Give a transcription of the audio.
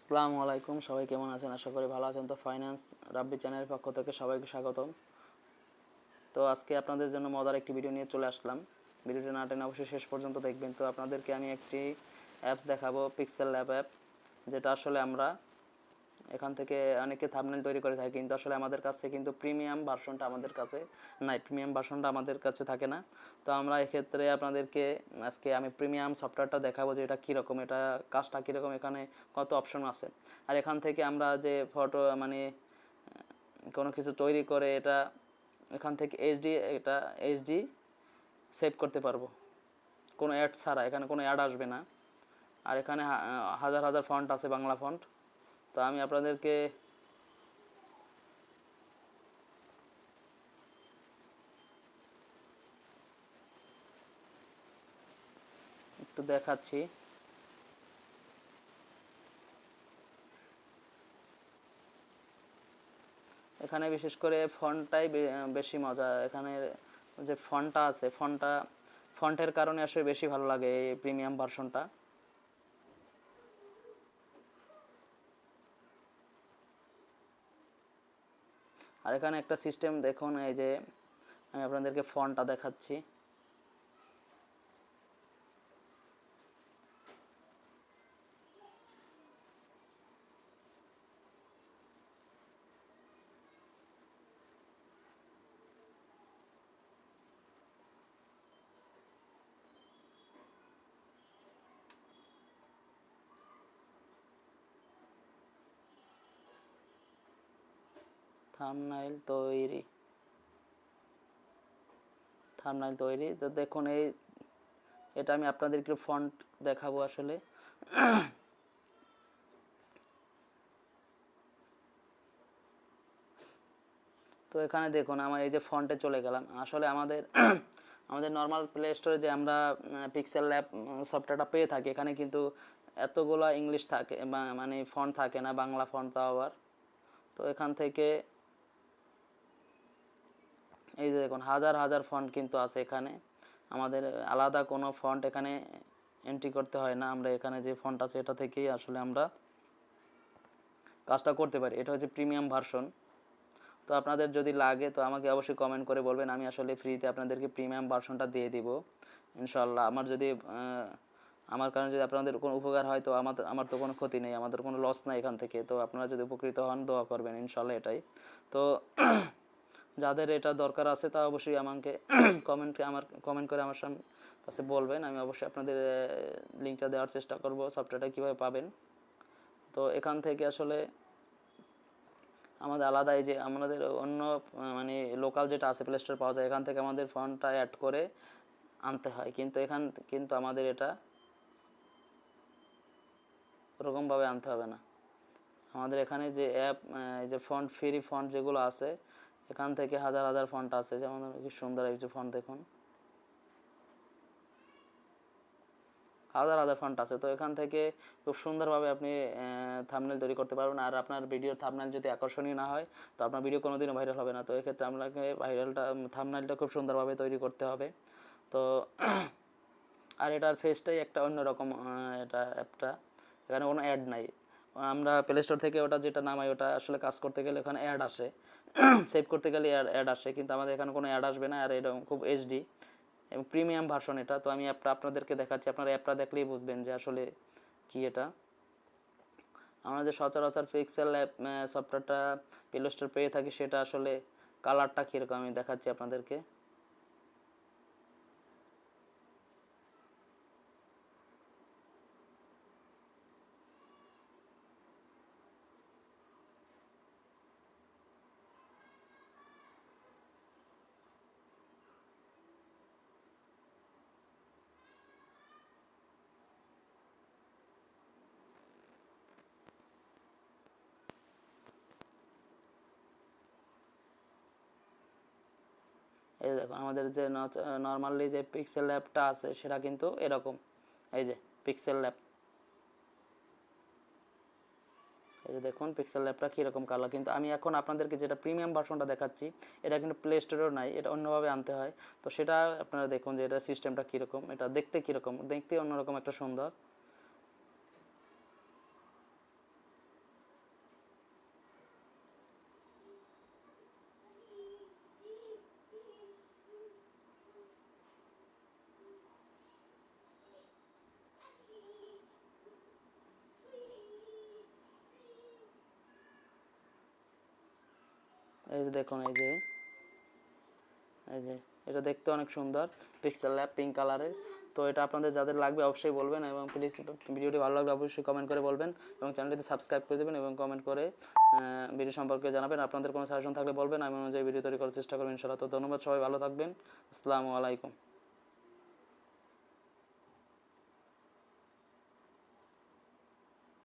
আসসালামু আলাইকুম, সবাই কেমন আছেন? আশা করি ভালো আছেন। তো ফাইন্যান্স রাব্বি চ্যানেলের পক্ষ থেকে সবাইকে স্বাগতম। তো আজকে আপনাদের জন্য মজার একটি ভিডিও নিয়ে চলে আসলাম। ভিডিওটি না টেনে অবশ্যই শেষ পর্যন্ত দেখবেন। তো আপনাদেরকে আমি একটি অ্যাপস দেখাবো, pixellab অ্যাপ, যেটা আসলে আমরা এখান থেকে অনেকে থাম্বনেল তৈরি করে থাকি, কিন্তু আসলে আমাদের কাছে কিন্তু প্রিমিয়াম ভার্সনটা আমাদের কাছে নাই, প্রিমিয়াম ভার্সনটা আমাদের কাছে থাকে না। তো আমরা এক্ষেত্রে আপনাদেরকে আজকে আমি প্রিমিয়াম সফটওয়্যারটা দেখাবো যে এটা কীরকম, এটা কাজটা কীরকম, এখানে কত অপশন আছে। আর এখান থেকে আমরা যে ফটো কোনো কিছু তৈরি করে এটা এখান থেকে এটা এইচডি সেভ করতে পারবো, কোনো অ্যাড ছাড়া। এখানে কোনো অ্যাড আসবে না। আর এখানে হাজার হাজার ফন্ট আছে, বাংলা ফন্ট। তো আমি আপনাদেরকে একটু দেখাচ্ছি। এখানে বিশেষ করে ফন্টটাই বেশি মজা। এখানে যে ফন্টটা আছে, ফন্টের কারণে আসলে বেশি ভালো লাগে এই প্রিমিয়াম ভার্সনটা। আর এখানে একটা সিস্টেম দেখুন, এই যে আমি আপনাদেরকে ফন্টটা দেখাচ্ছি। থাম্বনেইল তৈরি, তো দেখুন এটা আমি আপনাদেরকে ফন্ট দেখাবো আসলে। তো এখানে দেখুন আমার এই যে ফন্টে চলে গেলাম। আসলে আমাদের আমাদের নর্মাল প্লে স্টোরে যে আমরা পিক্সেল ল্যাব সফটওয়্যারটা পেয়ে থাকি, এখানে কিন্তু এতগুলো ইংলিশ থাকে, মানে ফন্ট থাকে না, বাংলা ফন্ট তাও আবার। তো এখান থেকে এই যে দেখুন হাজার হাজার ফন্ট কিন্তু আছে এখানে। আমাদের আলাদা কোনো ফন্ট এখানে এন্ট্রি করতে হয় না। আমরা এখানে যে ফন্ট আছে এটা থেকেই আসলে আমরা কাজটা করতে পারি। এটা হচ্ছে প্রিমিয়াম ভার্সন। তো আপনাদের যদি লাগে তো আমাকে অবশ্যই কমেন্ট করে বলবেন, আমি আসলে ফ্রিতে আপনাদেরকে প্রিমিয়াম ভার্সনটা দিয়ে দিব ইনশাল্লাহ। আমার কারণে যদি আপনাদের কোনো উপকার হয় তো আমার তো কোনো ক্ষতি নেই, আমাদের কোনো লস নাই এখান থেকে। তো আপনারা যদি উপকৃত হন দোয়া করবেন ইনশাল্লাহ, এটাই। তো যাদের এটা দরকার আছে তা অবশ্যই আমাকে কমেন্ট করে আমার কাছে বলবেন। আমি অবশ্যই আপনাদের লিঙ্কটা দেওয়ার চেষ্টা করব, সফটওয়্যারটা কীভাবে পাবেন। তো এখান থেকে আসলে আমাদের আলাদা এই যে আমাদের অন্য মানে লোকাল যেটা আছে প্লে স্টোর পাওয়া যায়, এখান থেকে আমাদের ফন্টটা অ্যাড করে আনতে হয়। কিন্তু আমাদের এটা ওরকমভাবে আনতে হবে না। আমাদের এখানে যে অ্যাপ, এই যে ফন্ট ফ্রি ফন্ট যেগুলো আছে, এখান থেকে হাজার হাজার ফন্ট আছে। যেমন কি সুন্দর এই যে ফন্ট দেখুন, হাজার হাজার ফন্ট আছে। তো এখান থেকে খুব সুন্দরভাবে আপনি থাম্বনেল তৈরি করতে পারবেন। আর আপনার ভিডিওর থাম্বনেল যদি আকর্ষণীয় না হয় তো আপনার ভিডিও কোনোদিনও ভাইরাল হবে না। তো এক্ষেত্রে আপনাকে থাম্বনেলটা খুব সুন্দরভাবে তৈরি করতে হবে। তো আর এটার ফেসটাই একটা অন্যরকম, এটা অ্যাপটা এখানে কোনো অ্যাড নাই। আমরা প্লে স্টোর থেকে ওটা যেটা নামাই ওটা আসলে কাজ করতে গেলে ওখানে অ্যাড আসে, সেভ করতে গেলে অ্যাড আসে, কিন্তু আমাদের এখানে কোনো অ্যাড আসবে না। আর এটা খুব এইচডি এবং প্রিমিয়াম ভার্সন এটা। তো আমি অ্যাপটা আপনাদেরকে দেখাচ্ছি, আপনারা অ্যাপটা দেখলেই বুঝবেন যে আসলে কি এটা। আমরা যে সচরাচর পিক্সেল অ্যাপ সফটওয়্যারটা প্লে স্টোর পেয়ে থাকি, সেটা আসলে কালারটা কীরকম আমি দেখাচ্ছি আপনাদেরকে। এই দেখো আমাদের যে নর্মালি যে পিক্সেল অ্যাপটা আছে সেটা কিন্তু এরকম। এই যে পিক্সেল ল্যাব, এই যে দেখুন পিক্সেল ল্যাবটা কীরকম কালার। কিন্তু আমি এখন আপনাদেরকে যেটা প্রিমিয়াম ভার্সনটা দেখাচ্ছি এটা কিন্তু প্লে স্টোরেও নাই, এটা অন্যভাবে আনতে হয়। তো সেটা আপনারা দেখুন যে এটা সিস্টেমটা কীরকম, এটা দেখতে কীরকম, দেখতে অন্যরকম একটা সুন্দর। এই যে দেখুন, এই যে এটা দেখতে অনেক সুন্দর, pixellab পিঙ্ক কালারের। তো এটা আপনাদের যাদের লাগবে অবশ্যই বলবেন, এবং প্লিজ ভিডিওটি ভালো লাগলে অবশ্যই কমেন্ট করে বলবেন, এবং চ্যানেলটিতে সাবস্ক্রাইব করে দেবেন, এবং কমেন্ট করে ভিডিও সম্পর্কে জানাবেন। আপনাদের কোনো সাজেশন থাকলে বলবেন, আমি অনুযায়ী ভিডিও তৈরি করার চেষ্টা করব ইনশাআল্লাহ। তো ধন্যবাদ, সবাই ভালো থাকবেন। আসসালামু আলাইকুম।